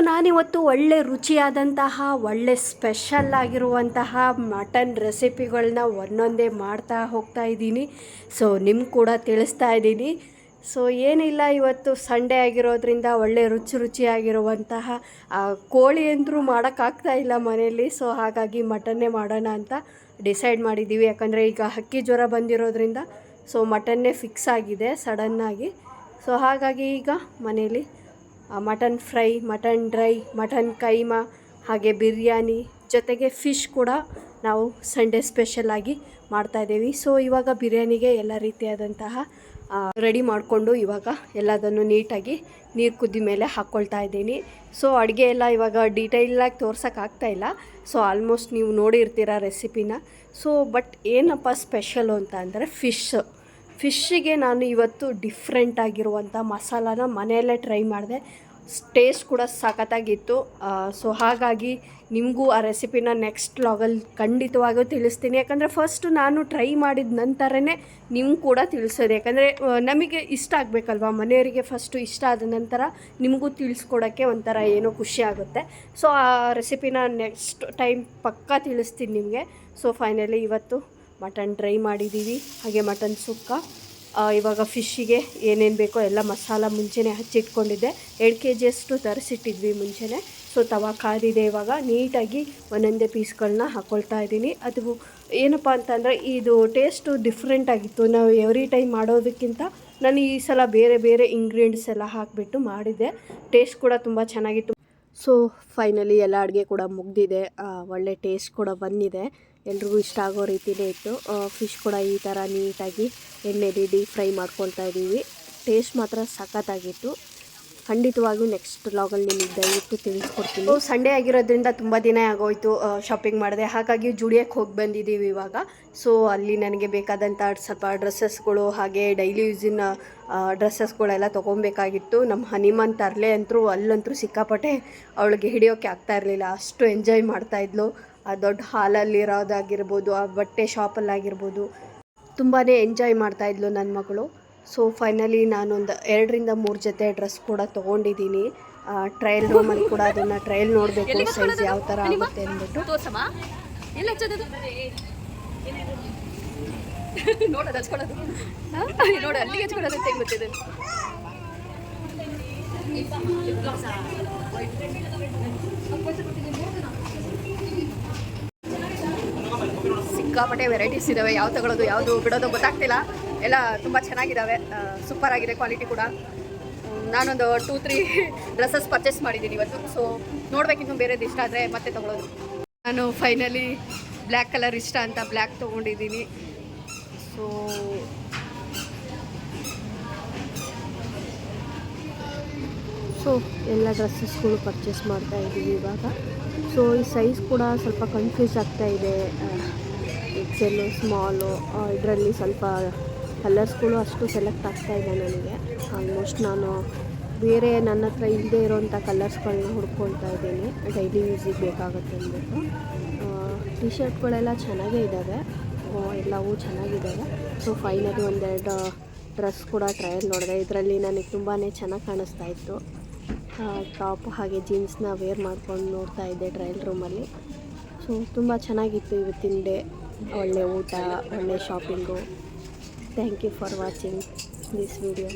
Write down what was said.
ನಾನಿವತ್ತು ಒಳ್ಳೆ ರುಚಿಯಾದಂತಹ ಒಳ್ಳೆ ಸ್ಪೆಷಲ್ ಆಗಿರುವಂತಹ ಮಟನ್ ರೆಸಿಪಿಗಳನ್ನ ಒಂದೊಂದೇ ಮಾಡ್ತಾ ಹೋಗ್ತಾ ಇದ್ದೀನಿ. ಸೊ ನಿಮ್ಗೆ ಕೂಡ ತಿಳಿಸ್ತಾ ಇದ್ದೀನಿ. ಸೊ ಏನಿಲ್ಲ, ಇವತ್ತು ಸಂಡೇ ಆಗಿರೋದ್ರಿಂದ ಒಳ್ಳೆ ರುಚಿಯಾಗಿರುವಂತಹ ಕೋಳಿ ಅಂದರೂ ಮಾಡೋಕ್ಕಾಗ್ತಾ ಇಲ್ಲ ಮನೆಯಲ್ಲಿ. ಸೊ ಹಾಗಾಗಿ ಮಟನ್ನೇ ಮಾಡೋಣ ಅಂತ ಡಿಸೈಡ್ ಮಾಡಿದ್ದೀವಿ. ಯಾಕಂದರೆ ಈಗ ಹಕ್ಕಿ ಜ್ವರ ಬಂದಿರೋದ್ರಿಂದ ಸೊ ಮಟನ್ನೇ ಫಿಕ್ಸ್ ಆಗಿದೆ ಸಡನ್ನಾಗಿ. ಸೊ ಹಾಗಾಗಿ ಈಗ ಮನೇಲಿ mutton fry, mutton dry, mutton keema, ಹಾಗೆ ಬಿರಿಯಾನಿ ಜೊತೆಗೆ ಫಿಶ್ ಕೂಡ ನಾವು ಸಂಡೇ ಸ್ಪೆಷಲಾಗಿ ಮಾಡ್ತಾಯಿದ್ದೀವಿ. ಸೊ ಇವಾಗ ಬಿರಿಯಾನಿಗೆ ಎಲ್ಲ ರೀತಿಯಾದಂತಹ ರೆಡಿ ಮಾಡಿಕೊಂಡು ಇವಾಗ ಎಲ್ಲದನ್ನು ನೀಟಾಗಿ ನೀರು ಕುದ್ದ ಮೇಲೆ ಹಾಕ್ಕೊಳ್ತಾ ಇದ್ದೀನಿ. ಸೊ ಅಡುಗೆ ಎಲ್ಲ ಇವಾಗ ಡೀಟೇಲಾಗಿ ತೋರ್ಸೋಕ್ಕಾಗ್ತಾಯಿಲ್ಲ. ಸೊ ಆಲ್ಮೋಸ್ಟ್ ನೀವು ನೋಡಿರ್ತೀರ ರೆಸಿಪಿನ. ಸೊ ಬಟ್ ಏನಪ್ಪ ಸ್ಪೆಷಲು ಅಂತ ಅಂದರೆ ಫಿಶ್ಶಿಗೆ ನಾನು ಇವತ್ತು ಡಿಫ್ರೆಂಟ್ ಆಗಿರುವಂಥ ಮಸಾಲಾನ ಮನೆಯಲ್ಲೇ ಟ್ರೈ ಮಾಡಿದೆ. ಟೇಸ್ಟ್ ಕೂಡ ಸಖತ್ತಾಗಿತ್ತು. ಸೊ ಹಾಗಾಗಿ ನಿಮಗೂ ಆ ರೆಸಿಪಿನ ನೆಕ್ಸ್ಟ್ ವ್ಲಾಗಲ್ಲಿ ಖಂಡಿತವಾಗಿಯೂ ತಿಳಿಸ್ತೀನಿ. ಯಾಕಂದರೆ ಫಸ್ಟು ನಾನು ಟ್ರೈ ಮಾಡಿದ ನಂತರನೇ ನಿಮ್ಗೆ ಕೂಡ ತಿಳಿಸೋದು. ಯಾಕಂದರೆ ನಮಗೆ ಇಷ್ಟ ಆಗಬೇಕಲ್ವ, ಮನೆಯವರಿಗೆ ಫಸ್ಟು ಇಷ್ಟ ಆದ ನಂತರ ನಿಮಗೂ ತಿಳಿಸ್ಕೊಡೋಕ್ಕೆ ಒಂಥರ ಏನೋ ಖುಷಿ ಆಗುತ್ತೆ. ಸೊ ಆ ರೆಸಿಪಿನ ನೆಕ್ಸ್ಟ್ ಟೈಮ್ ಪಕ್ಕಾ ತಿಳಿಸ್ತೀನಿ ನಿಮಗೆ. ಸೊ ಫೈನಲಿ ಇವತ್ತು ಮಟನ್ ಡ್ರೈ ಮಾಡಿದ್ದೀವಿ, ಹಾಗೆ ಮಟನ್ ಸುಕ್ಕ. ಇವಾಗ ಫಿಶ್ಶಿಗೆ ಏನೇನು ಬೇಕೋ ಎಲ್ಲ ಮಸಾಲ ಮುಂಚೆನೇ ಹಚ್ಚಿಟ್ಕೊಂಡಿದ್ದೆ. 2 kg ಅಷ್ಟು ತರಿಸಿಟ್ಟಿದ್ವಿ ಮುಂಚೆನೇ. ಸೊ ತವಾ ಕಾದಿದೆ. ಇವಾಗ ನೀಟಾಗಿ ಒಂದೊಂದೇ ಪೀಸ್ಗಳನ್ನ ಹಾಕ್ಕೊಳ್ತಾ ಇದ್ದೀನಿ. ಅದು ಏನಪ್ಪ ಅಂತಂದರೆ ಇದು ಟೇಸ್ಟು ಡಿಫ್ರೆಂಟ್ ಆಗಿತ್ತು. ನಾವು ಎವ್ರಿ ಟೈಮ್ ಮಾಡೋದಕ್ಕಿಂತ ನಾನು ಈ ಸಲ ಬೇರೆ ಬೇರೆ ಇಂಗ್ರೀಡಿಯೆಂಟ್ಸ್ ಎಲ್ಲ ಹಾಕಿಬಿಟ್ಟು ಮಾಡಿದ್ದೆ. ಟೇಸ್ಟ್ ಕೂಡ ತುಂಬ ಚೆನ್ನಾಗಿತ್ತು. ಸೊ ಫೈನಲಿ ಎಲ್ಲ ಅಡುಗೆ ಕೂಡ ಮುಗಿದಿದೆ. ಒಳ್ಳೆ ಟೇಸ್ಟ್ ಕೂಡ ಬಂದಿದೆ. ಎಲ್ರಿಗೂ ಇಷ್ಟ ಆಗೋ ರೀತಿಯೇ ಇತ್ತು. ಫಿಶ್ ಕೂಡ ಈ ಥರ ನೀಟಾಗಿ ಎಣ್ಣೆಲಿ ಡೀಪ್ ಫ್ರೈ ಮಾಡ್ಕೊಳ್ತಾ ಇದ್ದೀವಿ. ಟೇಸ್ಟ್ ಮಾತ್ರ ಸಖತ್ತಾಗಿತ್ತು. ಖಂಡಿತವಾಗಿಯೂ ನೆಕ್ಸ್ಟ್ ವ್ಲಾಗಲ್ಲಿ ನಿಮಗೆ ದಯವಿಟ್ಟು ತಿಳಿಸ್ಕೊಡ್ತೀನಿ. ಸಂಡೇ ಆಗಿರೋದ್ರಿಂದ ತುಂಬ ದಿನ ಆಗೋಯಿತು ಶಾಪಿಂಗ್ ಮಾಡಿದೆ. ಹಾಗಾಗಿ ಜುಡಿಯೋಕ್ಕೆ ಹೋಗಿ ಬಂದಿದ್ದೀವಿ ಇವಾಗ. ಸೊ ಅಲ್ಲಿ ನನಗೆ ಬೇಕಾದಂಥ ಸ್ವಲ್ಪ ಡ್ರೆಸ್ಸಸ್ಗಳು, ಹಾಗೆ ಡೈಲಿ ಯೂಸಿನ ಡ್ರೆಸ್ಸಸ್ಗಳೆಲ್ಲ ತೊಗೊಬೇಕಾಗಿತ್ತು. ನಮ್ಮ ಹನಿಮನ್ ತರಲೆ ಅಂತರೂ ಅಲ್ಲಂತರೂ ಸಿಕ್ಕಾಪಟ್ಟೆ ಅವಳಿಗೆ ಹಿಡಿಯೋಕ್ಕೆ ಆಗ್ತಾ ಇರಲಿಲ್ಲ. ಅಷ್ಟು ಎಂಜಾಯ್ ಮಾಡ್ತಾಯಿದ್ಲು. ಆ ದೊಡ್ಡ ಹಾಲಲ್ಲಿರೋದಾಗಿರ್ಬೋದು, ಆ ಬಟ್ಟೆ ಶಾಪಲ್ಲಾಗಿರ್ಬೋದು, ತುಂಬಾ ಎಂಜಾಯ್ ಮಾಡ್ತಾಯಿದ್ಲು ನನ್ನ ಮಗಳು. ಸೊ ಫೈನಲಿ ನಾನೊಂದು 2 ರಿಂದ 3 ಜೊತೆ ಡ್ರೆಸ್ ಕೂಡ ತೊಗೊಂಡಿದ್ದೀನಿ. ಟ್ರಯಲ್ ರೂಮಲ್ಲಿ ಕೂಡ ಅದನ್ನು ಟ್ರಯಲ್ ನೋಡಬೇಕು, ಸೈಜ್ ಯಾವ ಥರ ಆಗುತ್ತೆ ಅಂದ್ಬಿಟ್ಟು. ನೋಡಿ ಅಲ್ಲಿಗೆ ಹಚ್ಕೊಳ್ಳೋದು ತೆಗೆದುತ್ತಿದೆ. ಸಿಕ್ಕಾಪಟ್ಟೆ ವೆರೈಟೀಸ್ ಇದ್ದಾವೆ. ಯಾವ ತಗೊಳ್ಳೋದು ಯಾವುದು ಬಿಡೋದು ಗೊತ್ತಾಗ್ತಿಲ್ಲ. ಎಲ್ಲ ತುಂಬ ಚೆನ್ನಾಗಿದ್ದಾವೆ. ಸೂಪರ್ ಆಗಿದೆ ಕ್ವಾಲಿಟಿ ಕೂಡ. ನಾನೊಂದು 2-3 ಡ್ರೆಸ್ಸಸ್ ಪರ್ಚೇಸ್ ಮಾಡಿದ್ದೀನಿ ಇವತ್ತು. ಸೊ ನೋಡಬೇಕಿನ್ನು ಬೇರೆದು ಇಷ್ಟ ಆದರೆ ಮತ್ತೆ ತೊಗೊಳ್ಳೋದು. ನಾನು ಫೈನಲಿ ಬ್ಲ್ಯಾಕ್ ಕಲರ್ ಇಷ್ಟ ಅಂತ ಬ್ಲ್ಯಾಕ್ ತೊಗೊಂಡಿದ್ದೀನಿ. ಸೊ ಎಲ್ಲ ಡ್ರೆಸ್ಸಸ್ಗಳು ಪರ್ಚೇಸ್ ಮಾಡ್ತಾ ಇದ್ದೀವಿ ಇವಾಗ. ಸೊ ಈ ಸೈಜ್ ಕೂಡ ಸ್ವಲ್ಪ ಕನ್ಫ್ಯೂಸ್ ಆಗ್ತಾ ಇದೆ. ಎಕ್ಸೆಲ್ಲು, ಸ್ಮಾಲು, ಇದರಲ್ಲಿ ಸ್ವಲ್ಪ ಕಲರ್ಸ್ಗಳು ಅಷ್ಟು ಸೆಲೆಕ್ಟ್ ಆಗ್ತಾ ಇದೆ ನನಗೆ. ಆಲ್ಮೋಸ್ಟ್ ನಾನು ಬೇರೆ ನನ್ನ ಹತ್ರ ಇಲ್ಲದೆ ಇರೋವಂಥ ಕಲರ್ಸ್ಗಳನ್ನ ಹುಡ್ಕೊಳ್ತಾ ಇದ್ದೀನಿ, ಡೈಲಿ ಯೂಸಿಗೆ ಬೇಕಾಗುತ್ತೆ ಅಂದ್ಬಿಟ್ಟು. ಟಿ ಶರ್ಟ್ಗಳೆಲ್ಲ ಚೆನ್ನಾಗೇ ಇದ್ದಾವೆ, ಎಲ್ಲವೂ ಚೆನ್ನಾಗಿದ್ದಾವೆ. ಸೊ ಫೈನಲಿ 1-2 ಡ್ರೆಸ್ ಕೂಡ ಟ್ರಯಲ್ ನೋಡಿದೆ. ಇದರಲ್ಲಿ ನನಗೆ ತುಂಬಾ ಚೆನ್ನಾಗಿ ಕಾಣಿಸ್ತಾ ಇತ್ತು. ಟಾಪ್ ಹಾಗೆ ಜೀನ್ಸ್ನ ವೇರ್ ಮಾಡ್ಕೊಂಡು ನೋಡ್ತಾ ಇದ್ದೆ ಟ್ರಯಲ್ ರೂಮಲ್ಲಿ. ಸೊ ತುಂಬ ಚೆನ್ನಾಗಿತ್ತು ಇವತ್ತಿನ ಡೇ. ಒಳ್ಳೆ ಊಟ, ಒಳ್ಳೆ shopping. Thank you for watching this video.